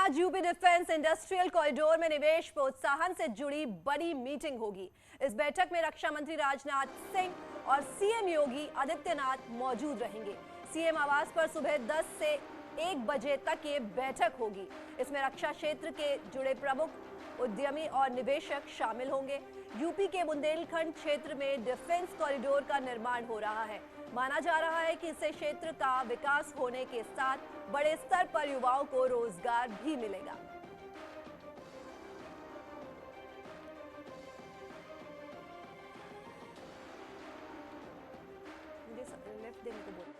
आज UP defence industrial corridor में निवेश प्रोत्साहन से जुड़ी बड़ी मीटिंग होगी। इस बैठक में रक्षा मंत्री राजनाथ सिंह और सीएम योगी आदित्यनाथ मौजूद रहेंगे। सीएम आवास पर सुबह 10 से 1 बजे तक ये बैठक होगी। इसमें रक्षा क्षेत्र के जुड़े प्रमुख उद्यमी और निवेशक शामिल होंगे। यूपी के बुंदेलखंड क्षेत्र में डिफेंस कॉरिडोर का निर्माण हो रहा है। माना जा रहा है कि इससे क्षेत्र का विकास होने के साथ बड़े स्तर पर युवाओं को रोजगार भी मिलेगा। मुझे लेफ्ट देने को बोल।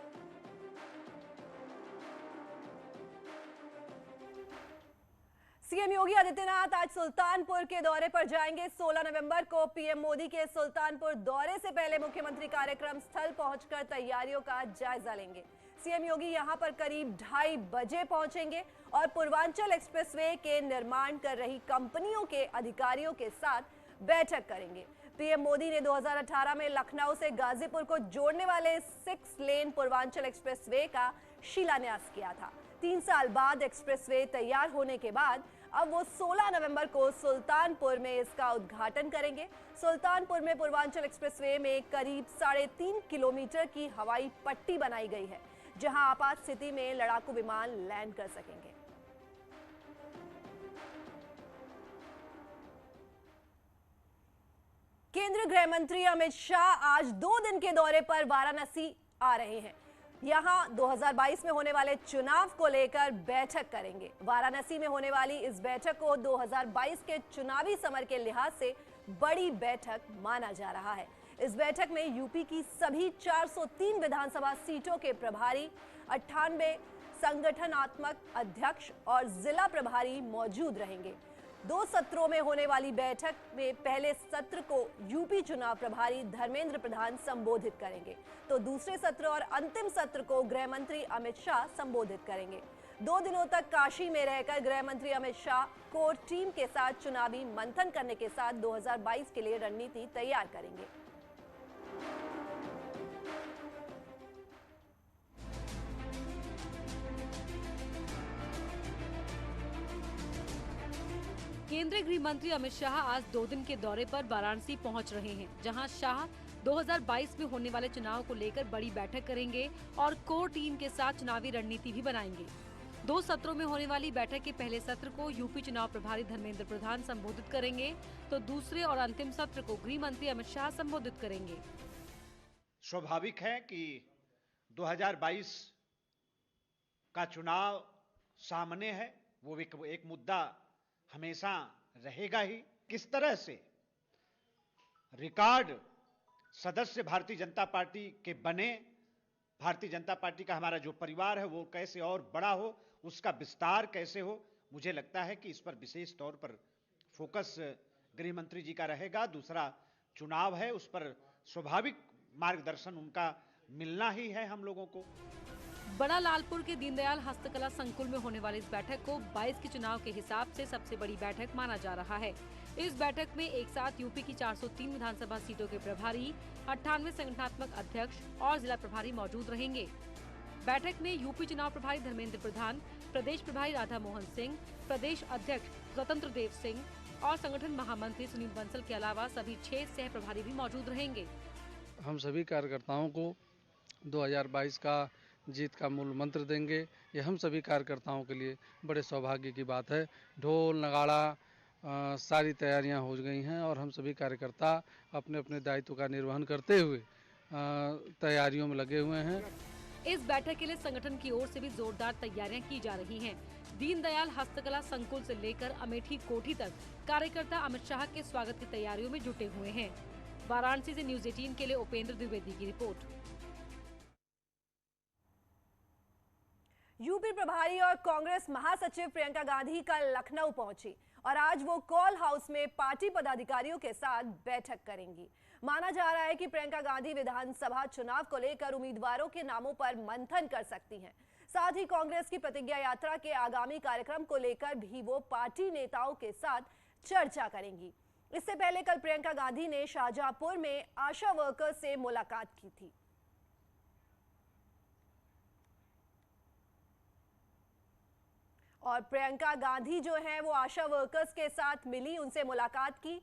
सीएम योगी आदित्यनाथ आज सुल्तानपुर के दौरे पर जाएंगे। 16 नवंबर को पीएम मोदी के सुल्तानपुर दौरे से पहले मुख्यमंत्री कार्यक्रम स्थल पहुंचकर तैयारियों का जायजा लेंगे। सीएम योगी यहां पर करीब 2:30 बजे पहुंचेंगे और पूर्वांचल एक्सप्रेसवे के निर्माण कर रही कंपनियों के अधिकारियों के साथ बैठक करेंगे। पीएम मोदी ने 2018 में लखनऊ से गाजीपुर को जोड़ने वाले 6 लेन पूर्वांचल एक्सप्रेसवे का शिलान्यास किया था। 3 साल बाद एक्सप्रेसवे तैयार होने के बाद अब वो 16 नवंबर को सुल्तानपुर में इसका उद्घाटन करेंगे। सुल्तानपुर में पूर्वांचल एक्सप्रेसवे में करीब 3.5 किलोमीटर की हवाई पट्टी बनाई गई है, जहां आपात स्थिति में लड़ाकू विमान लैंड कर सकेंगे। केंद्रीय गृह मंत्री अमित शाह आज 2 दिन के दौरे पर वाराणसी आ रहे हैं। यहां 2022 में होने वाले चुनाव को लेकर बैठक करेंगे। वाराणसी में होने वाली इस बैठक को 2022 के चुनावी समर के लिहाज से बड़ी बैठक माना जा रहा है। इस बैठक में यूपी की सभी 403 विधानसभा सीटों के प्रभारी, 98 संगठनात्मक अध्यक्ष और जिला प्रभारी मौजूद रहेंगे। 2 सत्रों में होने वाली बैठक में पहले सत्र को यूपी चुनाव प्रभारी धर्मेंद्र प्रधान संबोधित करेंगे, तो दूसरे सत्र और अंतिम सत्र को गृह मंत्री अमित शाह संबोधित करेंगे। 2 दिनों तक काशी में रहकर गृह मंत्री अमित शाह कोर टीम के साथ चुनावी मंथन करने के साथ 2022 के लिए रणनीति तैयार करेंगे। केंद्रीय गृह मंत्री अमित शाह आज 2 दिन के दौरे पर वाराणसी पहुंच रहे हैं, जहां शाह 2022 में होने वाले चुनाव को लेकर बड़ी बैठक करेंगे और कोर टीम के साथ चुनावी रणनीति भी बनाएंगे। 2 सत्रों में होने वाली बैठक के पहले सत्र को यूपी चुनाव प्रभारी धर्मेंद्र प्रधान संबोधित करेंगे, तो दूसरे और अंतिम सत्र को गृह मंत्री अमित शाह संबोधित करेंगे। स्वाभाविक है कि 2022 का चुनाव सामने है, वो एक मुद्दा हमेशा रहेगा ही। किस तरह से रिकॉर्ड सदस्य भारतीय जनता पार्टी के बने, भारतीय जनता पार्टी का हमारा जो परिवार है वो कैसे और बड़ा हो, उसका विस्तार कैसे हो, मुझे लगता है कि इस पर विशेष तौर पर फोकस गृह मंत्री जी का रहेगा। दूसरा चुनाव है, उस पर स्वाभाविक मार्गदर्शन उनका मिलना ही है हम लोगों को। बड़ा लालपुर के दीनदयाल हस्तकला संकुल में होने वाली इस बैठक को 22 के चुनाव के हिसाब से सबसे बड़ी बैठक माना जा रहा है। इस बैठक में एक साथ यूपी की 403 विधानसभा सीटों के प्रभारी, 98 संगठनात्मक अध्यक्ष और जिला प्रभारी मौजूद रहेंगे। बैठक में यूपी चुनाव प्रभारी धर्मेंद्र प्रधान, प्रदेश प्रभारी राधा मोहन सिंह, प्रदेश अध्यक्ष स्वतंत्र देव सिंह और संगठन महामंत्री सुनील बंसल के अलावा सभी 6 सह प्रभारी भी मौजूद रहेंगे। हम सभी कार्यकर्ताओं को 2022 का जीत का मूल मंत्र देंगे। ये हम सभी कार्यकर्ताओं के लिए बड़े सौभाग्य की बात है। ढोल नगाड़ा सारी तैयारियां हो गई हैं और हम सभी कार्यकर्ता अपने अपने दायित्व का निर्वहन करते हुए तैयारियों में लगे हुए हैं। इस बैठक के लिए संगठन की ओर से भी जोरदार तैयारियां की जा रही हैं। दीनदयाल हस्तकला संकुल से लेकर अमेठी कोठी तक कार्यकर्ता अमित शाह के स्वागत की तैयारियों में जुटे हुए हैं। वाराणसी से न्यूज 18 के लिए उपेंद्र द्विवेदी की रिपोर्ट। यूपी प्रभारी और कांग्रेस महासचिव प्रियंका गांधी कल लखनऊ पहुंची और आज वो कॉल हाउस में पार्टी पदाधिकारियों के साथ बैठक करेंगी। माना जा रहा है कि प्रियंका गांधी विधानसभा चुनाव को लेकर उम्मीदवारों के नामों पर मंथन कर सकती हैं। साथ ही कांग्रेस की प्रतिज्ञा यात्रा के आगामी कार्यक्रम को लेकर भी वो पार्टी नेताओं के साथ चर्चा करेंगी। इससे पहले कल प्रियंका गांधी ने शाहजहांपुर में आशा वर्कर्स से मुलाकात की थी। और प्रियंका गांधी जो है वो आशा वर्कर्स के साथ मिली, उनसे मुलाकात की।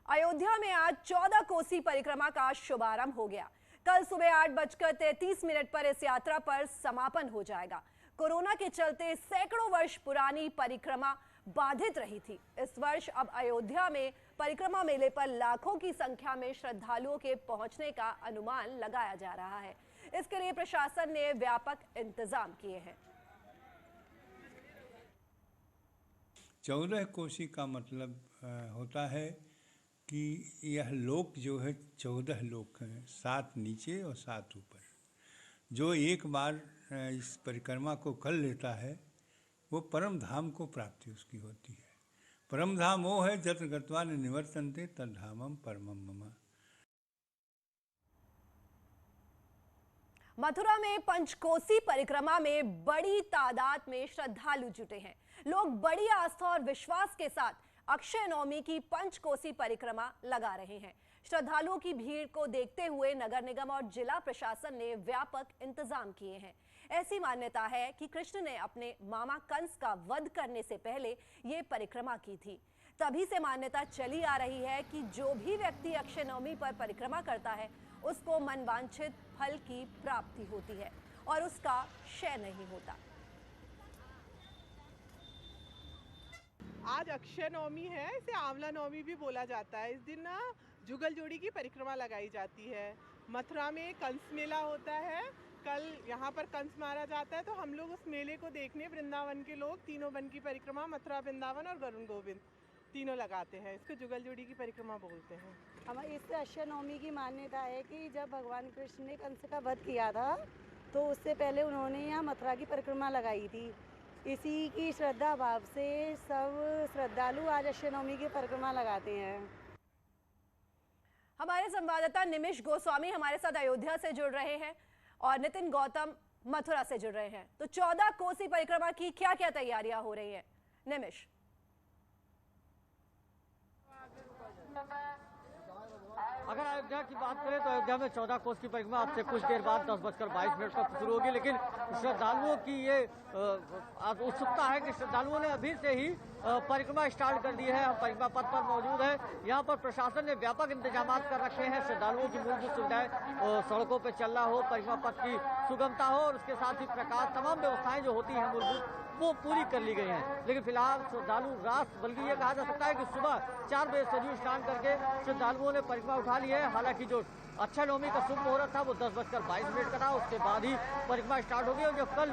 अयोध्या में आज 14 कोसी परिक्रमा का शुभारंभ हो गया। कल सुबह 8:33 पर इस यात्रा पर समापन हो जाएगा। कोरोना के चलते सैकड़ों वर्ष पुरानी परिक्रमा बाधित रही थी। इस वर्ष अब अयोध्या में परिक्रमा मेले पर लाखों की संख्या में श्रद्धालुओं के पहुंचने का अनुमान लगाया जा रहा है। इसके लिए प्रशासन ने व्यापक इंतजाम किए हैं। 14 कोसी का मतलब होता है कि यह लोक जो है 14 लोक हैं, 7 नीचे और 7 ऊपर। जो एक बार इस परिक्रमा को कर लेता है वो परम धाम को प्राप्ति उसकी होती है। परम धाम वो है जत्र गत्वा न निवर्तन्ते तद्धामम परमम मम। मथुरा में पंचकोसी परिक्रमा में बड़ी तादाद में श्रद्धालु जुटे हैं। लोग बड़ी आस्था और विश्वास के साथ अक्षय नवमी की पंचकोसी परिक्रमा लगा रहे हैं। श्रद्धालुओं की भीड़ को देखते हुए नगर निगम और जिला प्रशासन ने व्यापक इंतजाम किए हैं। ऐसी मान्यता है कि कृष्ण ने अपने मामा कंस का वध करने से पहले ये परिक्रमा की थी। तभी से मान्यता चली आ रही है कि जो भी व्यक्ति अक्षय नवमी पर परिक्रमा करता है उसको मनवांछित फल की प्राप्ति होती है और उसका क्षय नहीं होता। आज अक्षय नवमी है, इसे आंवला नवमी भी बोला जाता है। इस दिन ना जुगल जोड़ी की परिक्रमा लगाई जाती है। मथुरा में कंस मेला होता है। कल यहाँ पर कंस मारा जाता है, तो हम लोग उस मेले को देखने वृंदावन के लोग तीनों वन की परिक्रमा, मथुरा वृंदावन और गरुण गोविंद तीनों लगाते हैं। इसको जुगल जोड़ी की परिक्रमा बोलते हैं। हमारे इस अक्षय नवमी की मान्यता है कि जब भगवान कृष्ण ने कंस का वध किया था तो उससे पहले उन्होंने यहाँ मथुरा की परिक्रमा लगाई थी। इसी की श्रद्धा भाव से सब श्रद्धालु आज अक्षय नवमी की परिक्रमा लगाते हैं। हमारे संवाददाता निमिष गोस्वामी हमारे साथ अयोध्या से जुड़ रहे हैं और नितिन गौतम मथुरा से जुड़ रहे हैं। तो 14 कोसी परिक्रमा की क्या क्या तैयारियां हो रही हैं, निमिष? अगर अयोध्या की बात करें तो अयोध्या में 14 कोस की परिक्रमा अब से कुछ देर बाद 10:22 पर शुरू होगी, लेकिन श्रद्धालुओं की ये उत्सुकता है कि श्रद्धालुओं ने अभी से ही परिक्रमा स्टार्ट कर दी है। हम परिक्रमा पथ पर मौजूद है। यहाँ पर प्रशासन ने व्यापक इंतजाम कर रखे हैं। श्रद्धालुओं की मूलभूत सुविधाएं, सड़कों पर चलना हो, परिक्रमा पथ की सुगमता हो और उसके साथ ही प्रकाश, तमाम व्यवस्थाएं जो होती हैं मूलभूत, वो पूरी कर ली गई हैं। लेकिन फिलहाल श्रद्धालु रात, बल्कि ये कहा जा सकता है कि सुबह 4 बजे सरयू स्नान करके श्रद्धालुओं ने परिक्रमा उठा ली है। हालांकि जो अक्षय नवमी का शुभ मुहूर्त था वो 10:22 का था, उसके बाद ही परिक्रमा स्टार्ट होगी और जो कल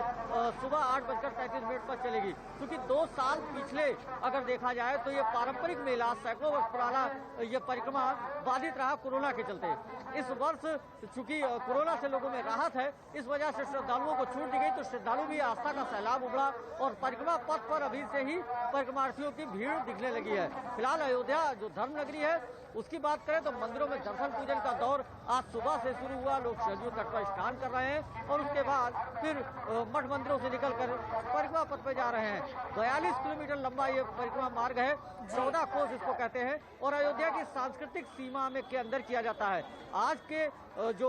सुबह 8:33 पर चलेगी। क्योंकि 2 साल पिछले अगर देखा जाए तो ये पारंपरिक मेला, सैकड़ों वर्ष पुराना ये परिक्रमा बाधित रहा कोरोना के चलते। इस वर्ष चूंकि कोरोना से लोगों में राहत है, इस वजह से श्रद्धालुओं को छूट दी गई, तो श्रद्धालु भी आस्था का सैलाब उमड़ा और परिक्रमा पथ पर अभी से ही परिक्रमार्थियों की भीड़ दिखने लगी है। फिलहाल अयोध्या जो धर्म नगरी है उसकी बात करें तो मंदिरों में दर्शन पूजन का दौर आज सुबह से शुरू हुआ। लोग सरयू तट पर स्नान कर रहे हैं और उसके बाद फिर मठ मंदिरों से निकलकर परिक्रमा पथ पर जा रहे हैं। 42 किलोमीटर लंबा ये परिक्रमा मार्ग है, 14 कोस इसको कहते हैं और अयोध्या की सांस्कृतिक सीमा में के अंदर किया जाता है। आज के जो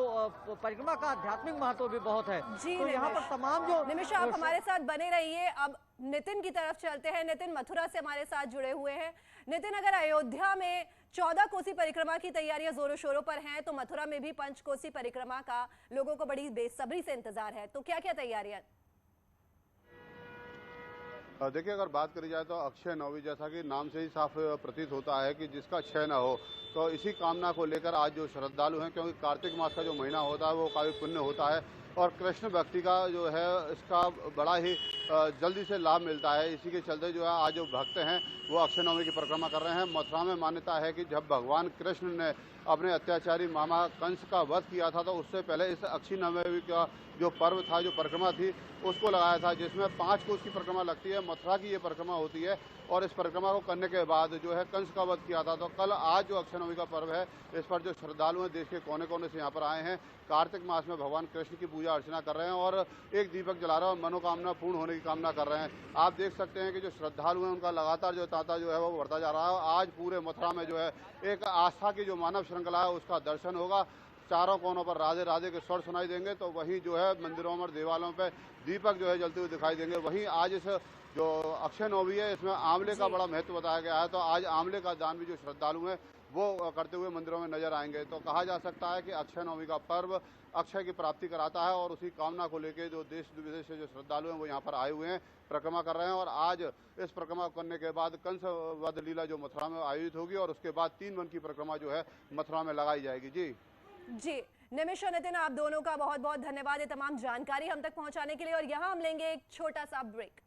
परिक्रमा का आध्यात्मिक महत्व भी बहुत है। तो यहाँ पर तमाम जो निमिष, आप हमारे साथ बने रहिए। अब नितिन की तरफ चलते हैं। नितिन मथुरा से हमारे साथ जुड़े हुए हैं। नितिन, अगर अयोध्या में 14 कोसी परिक्रमा की तैयारियां जोरों शोरों पर हैं, तो मथुरा में भी पंचकोसी परिक्रमा का लोगों को बड़ी बेसब्री से इंतजार है, तो क्या क्या तैयारियां? देखिए, अगर बात करी जाए तो अक्षय नवमी, जैसा कि नाम से ही साफ प्रतीत होता है कि जिसका क्षय न हो, तो इसी कामना को लेकर आज जो श्रद्धालु हैं, क्योंकि कार्तिक मास का जो महीना होता है वो काफी पुण्य होता है और कृष्ण भक्ति का जो है इसका बड़ा ही जल्दी से लाभ मिलता है। इसी के चलते जो है आज जो भक्त हैं वो अक्षय नवमी की परिक्रमा कर रहे हैं। मथुरा में मान्यता है कि जब भगवान कृष्ण ने अपने अत्याचारी मामा कंस का वध किया था तो उससे पहले इस अक्षय नवमी का जो पर्व था, जो परिक्रमा थी, उसको लगाया था, जिसमें 5 कोस की परिक्रमा लगती है। मथुरा की ये परिक्रमा होती है और इस परिक्रमा को करने के बाद जो है कंस का वध किया था। तो कल आज जो अक्षय नवमी का पर्व है, इस पर जो श्रद्धालु हैं देश के कोने कोने से यहाँ पर आए हैं। कार्तिक मास में भगवान कृष्ण की पूजा पूजा अर्चना कर रहे हैं और एक दीपक जला रहे हैं और मनोकामना पूर्ण होने की कामना कर रहे हैं। आप देख सकते हैं कि जो श्रद्धालु हैं उनका लगातार जो तांता जो है वो बढ़ता जा रहा है। आज पूरे मथुरा में जो है एक आस्था की जो मानव श्रृंखला है उसका दर्शन होगा। चारों कोनों पर राधे राधे के स्वर सुनाई देंगे, तो वहीं जो है मंदिरों और देवालयों पे दीपक जो है जलते हुए दिखाई देंगे। वहीं आज इस जो अक्षय नवमी है इसमें आंवले का बड़ा महत्व बताया गया है, तो आज आंवले का दान भी जो श्रद्धालु हैं वो करते हुए मंदिरों में नजर आएंगे। तो कहा जा सकता है कि अक्षय नवमी का पर्व अक्षय की प्राप्ति कराता है और उसी कामना को लेकर जो देश विदेश से जो श्रद्धालु हैं वो यहाँ पर आए हुए हैं, परिक्रमा कर रहे हैं। और आज इस परिक्रमा करने के बाद कंस वध लीला जो मथुरा में आयोजित होगी और उसके बाद 3 वन की परिक्रमा जो है मथुरा में लगाई जाएगी। जी निमिष और नितिन, आप दोनों का बहुत बहुत धन्यवाद ये तमाम जानकारी हम तक पहुंचाने के लिए। और यहाँ हम लेंगे एक छोटा सा ब्रेक।